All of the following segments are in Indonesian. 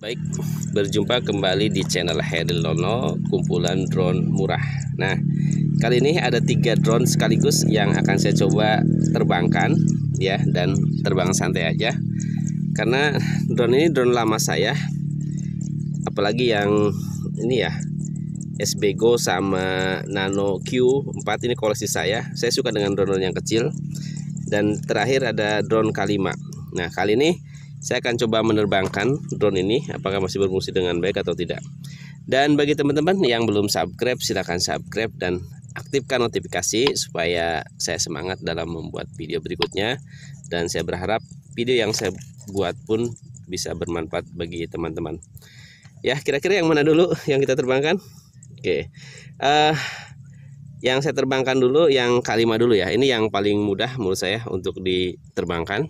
Baik, berjumpa kembali di channel Hedi Lono, kumpulan drone murah. Nah, kali ini ada 3 drone sekaligus yang akan saya coba terbangkan ya, dan terbang santai aja. Karena drone ini drone lama saya, apalagi yang ini ya, SBGO sama Nano Q4 ini koleksi saya. Saya suka dengan drone yang kecil. Dan terakhir ada drone K5. Nah, kali ini saya akan coba menerbangkan drone ini, apakah masih berfungsi dengan baik atau tidak. Dan bagi teman-teman yang belum subscribe, silahkan subscribe dan aktifkan notifikasi supaya saya semangat dalam membuat video berikutnya. Dan saya berharap video yang saya buat pun bisa bermanfaat bagi teman-teman. Ya, kira-kira yang mana dulu yang kita terbangkan? Oke, yang saya terbangkan dulu yang K5 dulu ya. Ini yang paling mudah menurut saya untuk diterbangkan.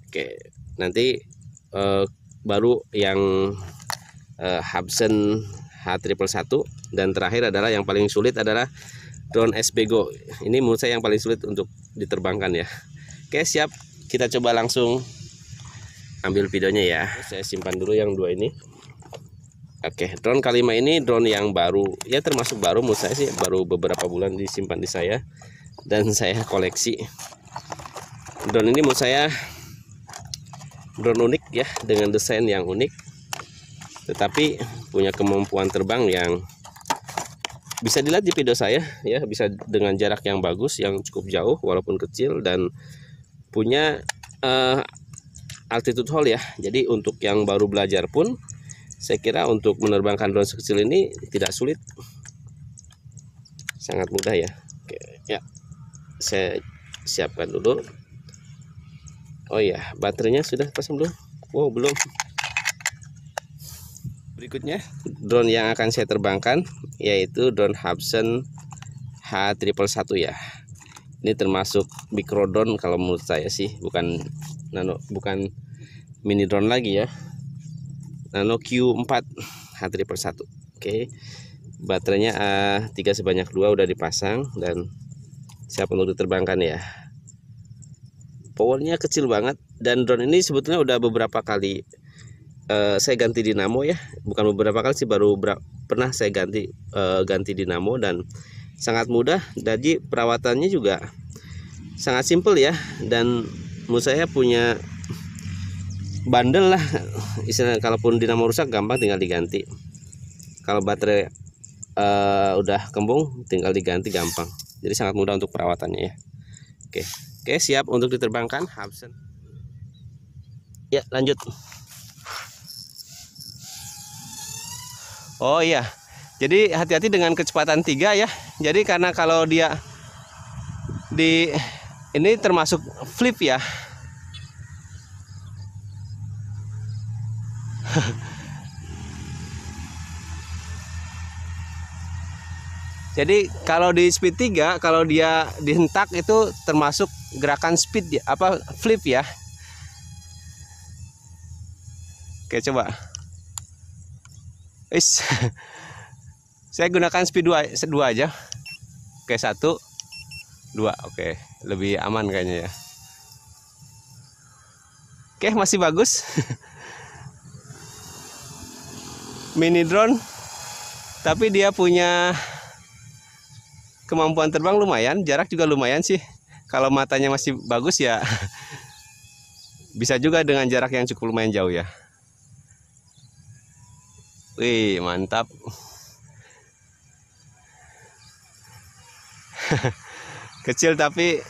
Oke, nanti baru yang Hubsan H111, dan terakhir adalah yang paling sulit adalah drone SBGO. Ini menurut saya yang paling sulit untuk diterbangkan ya. Oke, siap, kita coba langsung ambil videonya ya. Saya simpan dulu yang 2 ini. Oke, drone K5 ini drone yang baru ya, termasuk baru menurut saya sih, baru beberapa bulan disimpan di saya dan saya koleksi. Drone ini menurut saya drone unik ya, dengan desain yang unik, tetapi punya kemampuan terbang yang bisa dilihat di video saya ya, bisa dengan jarak yang bagus, yang cukup jauh walaupun kecil, dan punya altitude hold ya. Jadi untuk yang baru belajar pun saya kira untuk menerbangkan drone sekecil ini tidak sulit, sangat mudah ya. Oke ya, saya siapkan dulu. Oh iya, baterainya sudah pasang belum? Wow, belum. Berikutnya drone yang akan saya terbangkan yaitu drone Hubsan H111 ya. Ini termasuk micro drone kalau menurut saya sih, bukan mini drone lagi ya. Nano Q4 H111. Oke, baterainya A3 sebanyak 2 udah dipasang dan siap untuk diterbangkan ya. Powernya kecil banget, dan drone ini sebetulnya udah beberapa kali saya ganti dinamo ya, bukan beberapa kali sih, baru pernah saya ganti dinamo, dan sangat mudah. Jadi perawatannya juga sangat simple ya, dan menurut saya punya bandel lah istilah, kalaupun dinamo rusak gampang tinggal diganti, kalau baterai udah kembung tinggal diganti gampang, jadi sangat mudah untuk perawatannya ya. Oke, siap untuk diterbangkan Hubsan. Ya, lanjut. Oh iya, jadi hati-hati dengan kecepatan 3 ya. Jadi karena kalau dia ini termasuk flip ya. Jadi kalau di speed 3, kalau dia dihentak itu termasuk gerakan speed ya, apa flip ya. Oke, coba. Saya gunakan speed 2 aja. Oke, 1 2. Oke, lebih aman kayaknya ya. Oke, masih bagus. Mini drone, tapi dia punya kemampuan terbang lumayan, jarak juga lumayan sih. Kalau matanya masih bagus ya bisa juga dengan jarak yang cukup lumayan jauh ya. Wih, mantap. Kecil tapi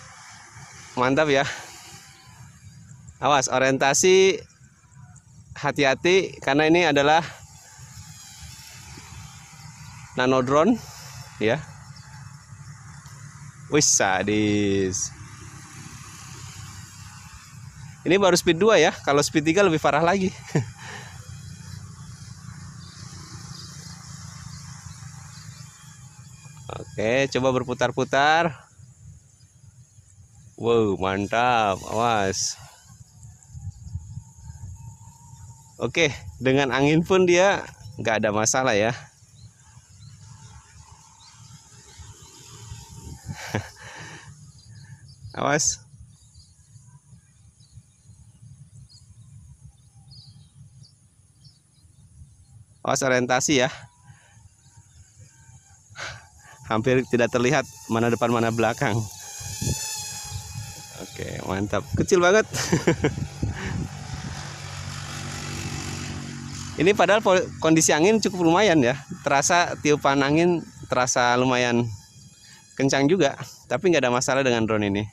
mantap ya. Awas, orientasi hati-hati karena ini adalah nano drone ya. Wih, sadis. Ini baru speed 2 ya. Kalau speed 3 lebih parah lagi. Oke, coba berputar-putar. Wow, mantap. Awas. Oke, dengan angin pun dia nggak ada masalah ya. Awas. Awas orientasi ya. Hampir tidak terlihat mana depan mana belakang. Oke, mantap. Kecil banget. Ini padahal kondisi angin cukup lumayan ya. Terasa tiupan angin terasa lumayan kencang juga, tapi nggak ada masalah dengan drone ini.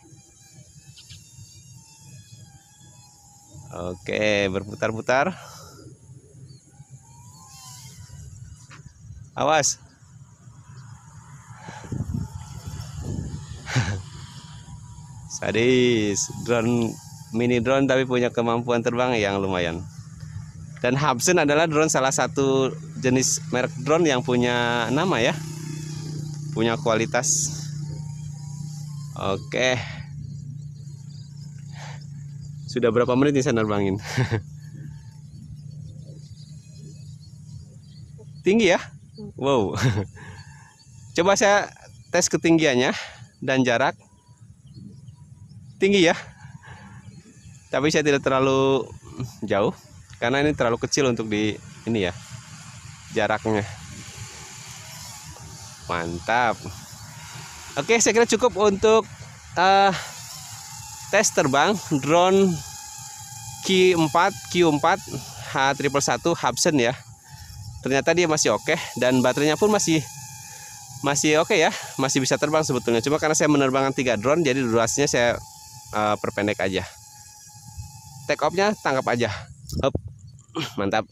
Oke, berputar-putar. Awas. Sadis, drone mini drone tapi punya kemampuan terbang yang lumayan. Dan Hubsan adalah drone salah satu jenis merek drone yang punya nama ya, punya kualitas. Oke, sudah berapa menit nih saya nerbangin? Tinggi ya, wow. Coba saya tes ketinggiannya dan jarak. Tinggi ya, tapi saya tidak terlalu jauh karena ini terlalu kecil untuk di ini ya jaraknya. Mantap. Oke, saya kira cukup untuk tes terbang drone Q4 H111 Hubsan ya. Ternyata dia masih oke dan baterainya pun masih oke ya, masih bisa terbang sebetulnya. Cuma karena saya menerbangkan 3 drone, jadi durasinya saya perpendek aja. Take off-nya tangkap aja. Up. Mantap.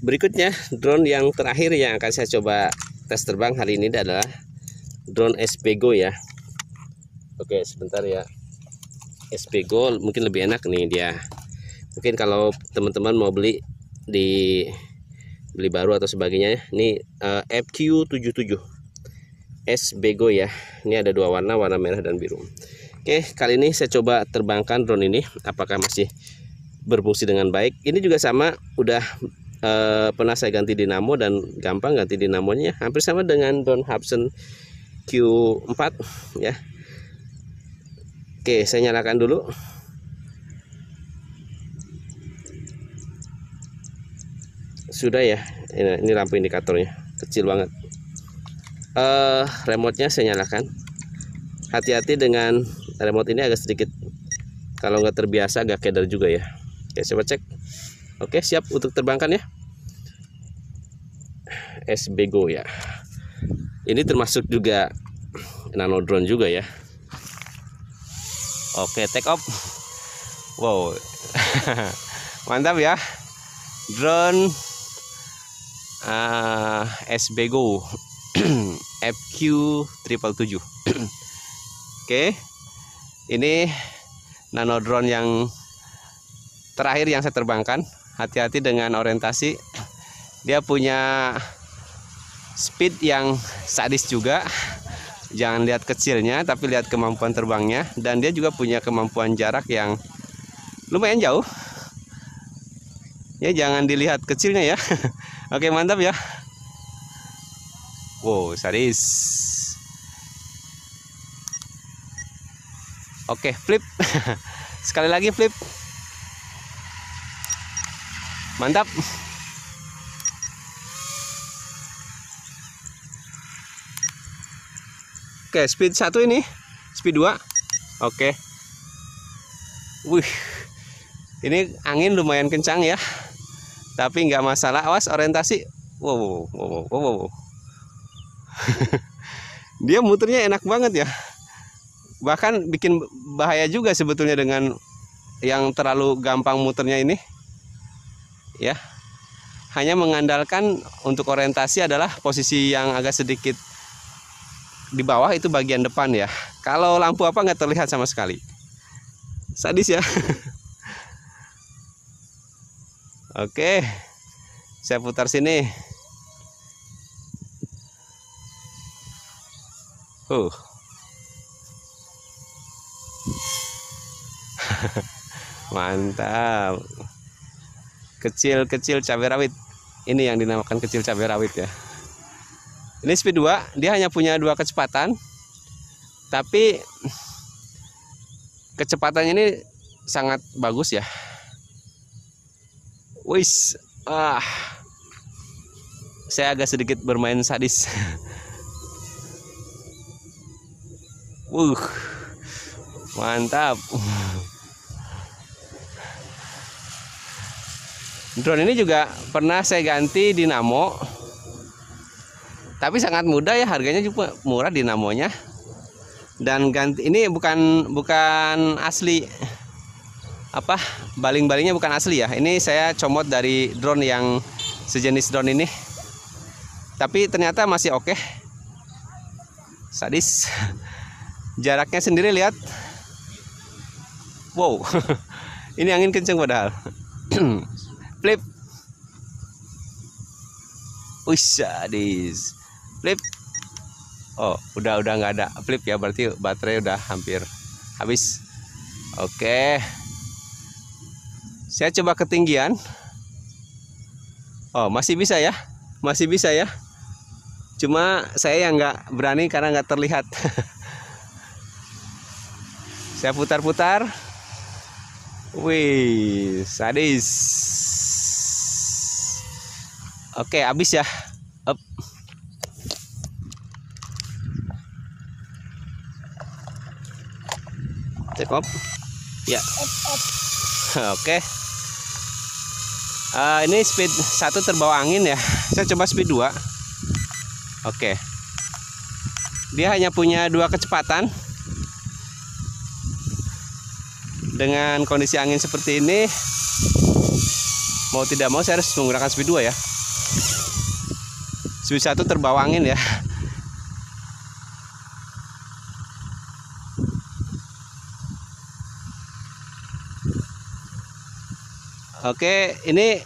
Berikutnya drone yang terakhir yang akan saya coba tes terbang hari ini adalah drone SPGO ya. Oke, sebentar ya. SPGO mungkin lebih enak nih dia. Mungkin kalau teman-teman mau beli baru atau sebagainya. Ini FQ77 SPGO ya. Ini ada 2 warna, warna merah dan biru. Oke, kali ini saya coba terbangkan drone ini, apakah masih berfungsi dengan baik. Ini juga sama, udah pernah saya ganti dinamo dan gampang ganti dinamonya, hampir sama dengan drone Hubsan Q4 ya. Oke, saya nyalakan dulu. Sudah ya, ini lampu indikatornya kecil banget. Remote-nya saya nyalakan. Hati-hati dengan remote ini, agak sedikit kalau nggak terbiasa agak keder juga ya. Oke, coba cek. Oke, siap untuk terbangkan ya. SPGO ya. Ini termasuk juga nano drone juga ya. Oke, take off. Wow. Mantap ya. Drone SPGO FQ777. Oke, ini nano drone yang terakhir yang saya terbangkan. Hati-hati dengan orientasi. Dia punya speed yang sadis juga. Jangan lihat kecilnya, tapi lihat kemampuan terbangnya. Dan dia juga punya kemampuan jarak yang lumayan jauh. Ya, jangan dilihat kecilnya ya. Oke, mantap ya. Wow, sadis. Oke, flip. Sekali lagi flip. Mantap. Oke, speed 1 ini. Speed 2. Oke. Wih. Ini angin lumayan kencang ya. Tapi nggak masalah. Awas orientasi. Wow. Dia muternya enak banget ya. Bahkan bikin bahaya juga sebetulnya dengan yang terlalu gampang muternya ini ya. Hanya mengandalkan untuk orientasi adalah posisi yang agak sedikit di bawah, itu bagian depan ya. Kalau lampu apa nggak terlihat sama sekali. Sadis ya. Oke, saya putar sini. Mantap. Kecil-kecil cabai rawit. Ini yang dinamakan kecil cabai rawit ya. Ini speed 2, dia hanya punya 2 kecepatan. Tapi kecepatannya ini sangat bagus ya. Wis, Saya agak sedikit bermain sadis. Mantap. Drone ini juga pernah saya ganti dinamo, tapi sangat mudah ya, harganya juga murah dinamonya. Dan ganti ini bukan asli, apa, baling-balingnya bukan asli ya. Ini saya comot dari drone yang sejenis drone ini, tapi ternyata masih oke. Sadis. Jaraknya sendiri lihat. Wow. Ini angin kenceng padahal. Flip. Wih, sadis. Flip. Oh, udah nggak ada flip ya, berarti baterai udah hampir habis. Oke. Saya coba ketinggian. Oh, masih bisa ya. Masih bisa ya. Cuma saya yang nggak berani karena nggak terlihat. Saya putar-putar. Wih, sadis. Oke, habis ya. Up. Take off. Ya. Oke. Ini speed 1 terbawa angin ya. Saya coba speed 2. Oke. Dia hanya punya 2 kecepatan. Dengan kondisi angin seperti ini, mau tidak mau saya harus menggunakan speed 2 ya. Speed 1 terbawa angin ya. Oke, ini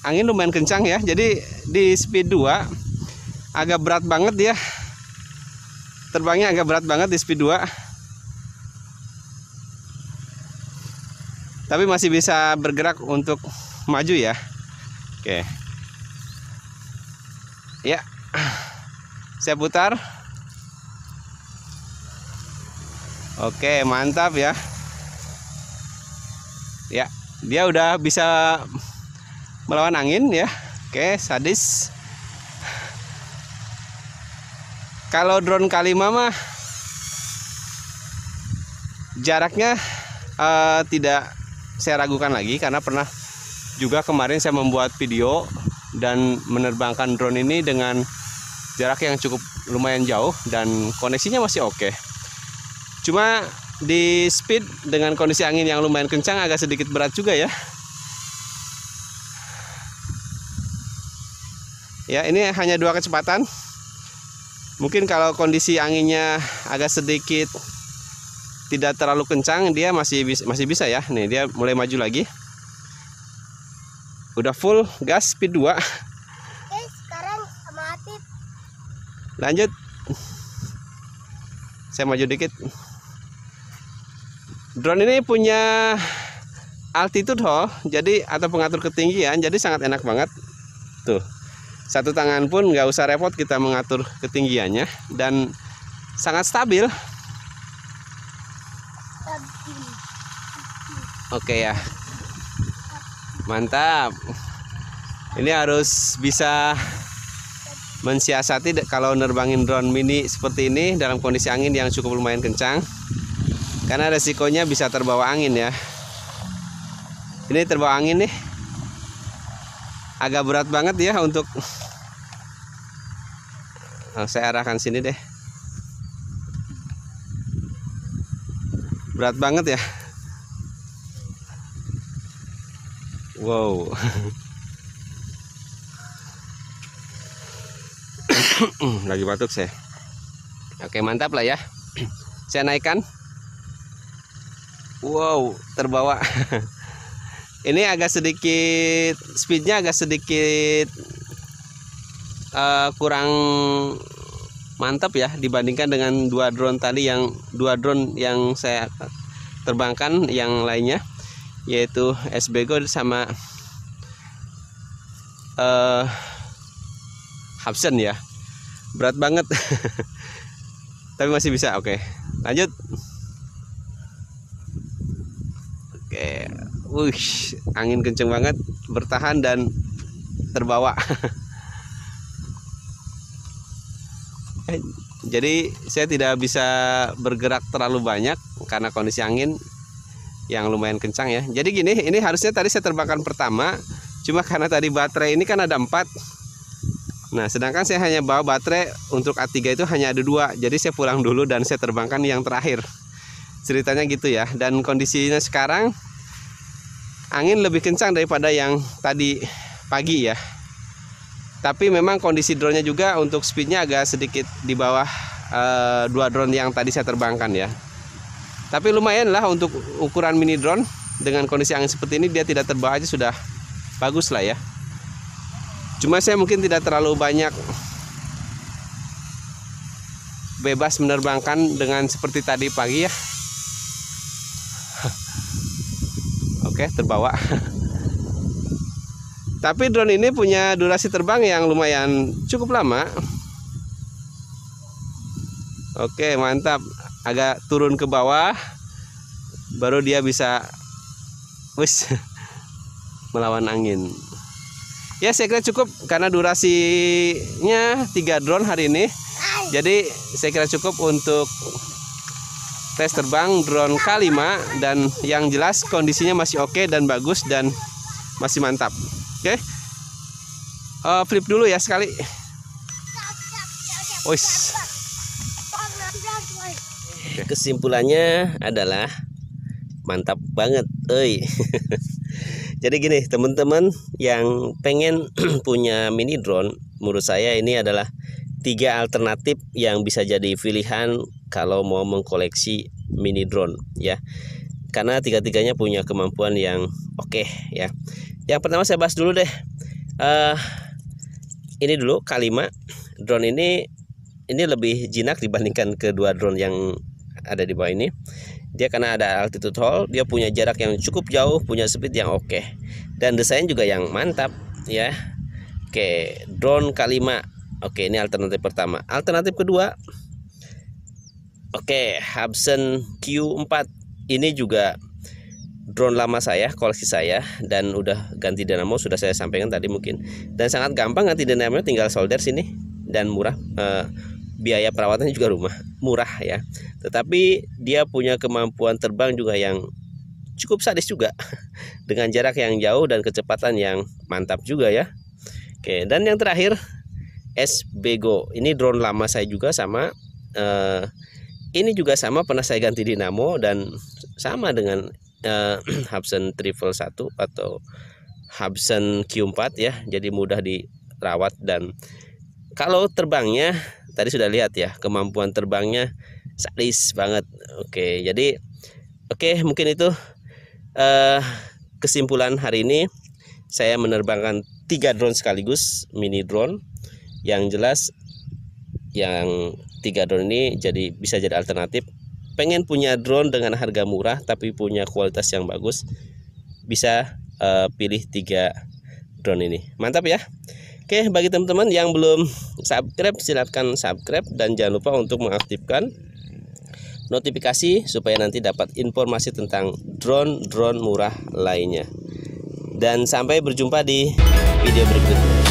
angin lumayan kencang ya. Jadi di speed 2 agak berat banget ya. Terbangnya agak berat banget di speed 2. Tapi masih bisa bergerak untuk maju ya. Oke. Ya. Saya putar. Oke, mantap ya. Ya, dia udah bisa melawan angin ya. Oke, sadis. Kalau drone K5 mah jaraknya tidak saya ragukan lagi, karena pernah juga kemarin saya membuat video dan menerbangkan drone ini dengan jarak yang cukup lumayan jauh dan koneksinya masih oke. Cuma di speed dengan kondisi angin yang lumayan kencang agak sedikit berat juga ya. Ya, ini hanya 2 kecepatan. Mungkin kalau kondisi anginnya agak sedikit tidak terlalu kencang, dia masih bisa ya. Nih, dia mulai maju lagi. Udah full gas speed 2. Oke, sekarang sama Atif. Lanjut. Saya maju dikit. Drone ini punya altitude hold, jadi atau pengatur ketinggian, jadi sangat enak banget. Tuh. Satu tangan pun nggak usah repot kita mengatur ketinggiannya, dan sangat stabil. Oke ya, mantap. Ini harus bisa mensiasati kalau nerbangin drone mini seperti ini dalam kondisi angin yang cukup lumayan kencang, karena resikonya bisa terbawa angin ya. Ini terbawa angin nih, agak berat banget ya untuk saya arahkan sini deh. Berat banget ya. Wow. Lagi batuk saya. Oke, mantap lah ya. Saya naikkan. Wow, terbawa. Ini agak sedikit speednya agak sedikit kurang mantap ya dibandingkan dengan 2 drone tadi, yang 2 drone yang saya terbangkan yang lainnya, yaitu SBGO sama Hubsan ya. Berat banget. Tapi masih bisa. Oke. Lanjut. Oke. Angin kenceng banget, bertahan dan terbawa. Jadi saya tidak bisa bergerak terlalu banyak karena kondisi angin yang lumayan kencang ya. Jadi gini, ini harusnya tadi saya terbangkan pertama, cuma karena tadi baterai ini kan ada 4. Nah sedangkan saya hanya bawa baterai untuk A3 itu hanya ada 2. Jadi saya pulang dulu dan saya terbangkan yang terakhir. Ceritanya gitu ya. Dan kondisinya sekarang angin lebih kencang daripada yang tadi pagi ya. Tapi memang kondisi drone-nya juga untuk speednya agak sedikit di bawah 2 drone yang tadi saya terbangkan ya. Tapi lumayan lah untuk ukuran mini drone. Dengan kondisi angin seperti ini dia tidak terbawa aja sudah bagus lah ya. Cuma saya mungkin tidak terlalu banyak bebas menerbangkan dengan seperti tadi pagi ya. Oke, terbawa. Tapi drone ini punya durasi terbang yang lumayan cukup lama. Oke, mantap. Agak turun ke bawah baru dia bisa melawan angin. Ya saya kira cukup karena durasinya 3 drone hari ini. Jadi saya kira cukup untuk tes terbang drone K5. Dan yang jelas kondisinya masih oke dan bagus dan masih mantap. Oke, flip dulu ya sekali. Kesimpulannya adalah mantap banget, Jadi gini teman-teman yang pengen punya mini drone, menurut saya ini adalah 3 alternatif yang bisa jadi pilihan kalau mau mengkoleksi mini drone ya. Karena tiga-tiganya punya kemampuan yang oke ya. Yang pertama saya bahas dulu deh. Ini dulu K5. Drone ini lebih jinak dibandingkan kedua drone yang ada di bawah ini. Dia karena ada altitude hold, dia punya jarak yang cukup jauh, punya speed yang oke, dan desain juga yang mantap ya. Oke, drone K5. Oke, ini alternatif pertama. Alternatif kedua, oke, Hubsan Q4. Ini juga drone lama saya, koleksi saya, dan udah ganti dinamo, sudah saya sampaikan tadi mungkin. Dan sangat gampang ganti dinamo, tinggal solder sini dan murah. Biaya perawatannya juga murah ya. Tetapi dia punya kemampuan terbang juga yang cukup sadis juga dengan jarak yang jauh dan kecepatan yang mantap juga ya. Oke, dan yang terakhir SBGO. Ini drone lama saya juga sama. Ini juga sama, pernah saya ganti dinamo dan sama dengan Hubsan Triple 1 atau Hubsan Q4 ya. Jadi mudah dirawat dan kalau terbangnya tadi sudah lihat ya, kemampuan terbangnya sadis banget. Oke, jadi mungkin itu kesimpulan hari ini. Saya menerbangkan 3 drone sekaligus, mini drone. Yang jelas yang 3 drone ini bisa jadi alternatif. Pengen punya drone dengan harga murah tapi punya kualitas yang bagus, bisa pilih 3 drone ini. Mantap ya. Oke, bagi teman-teman yang belum subscribe, silahkan subscribe dan jangan lupa untuk mengaktifkan notifikasi supaya nanti dapat informasi tentang drone murah lainnya. Dan sampai berjumpa di video berikutnya.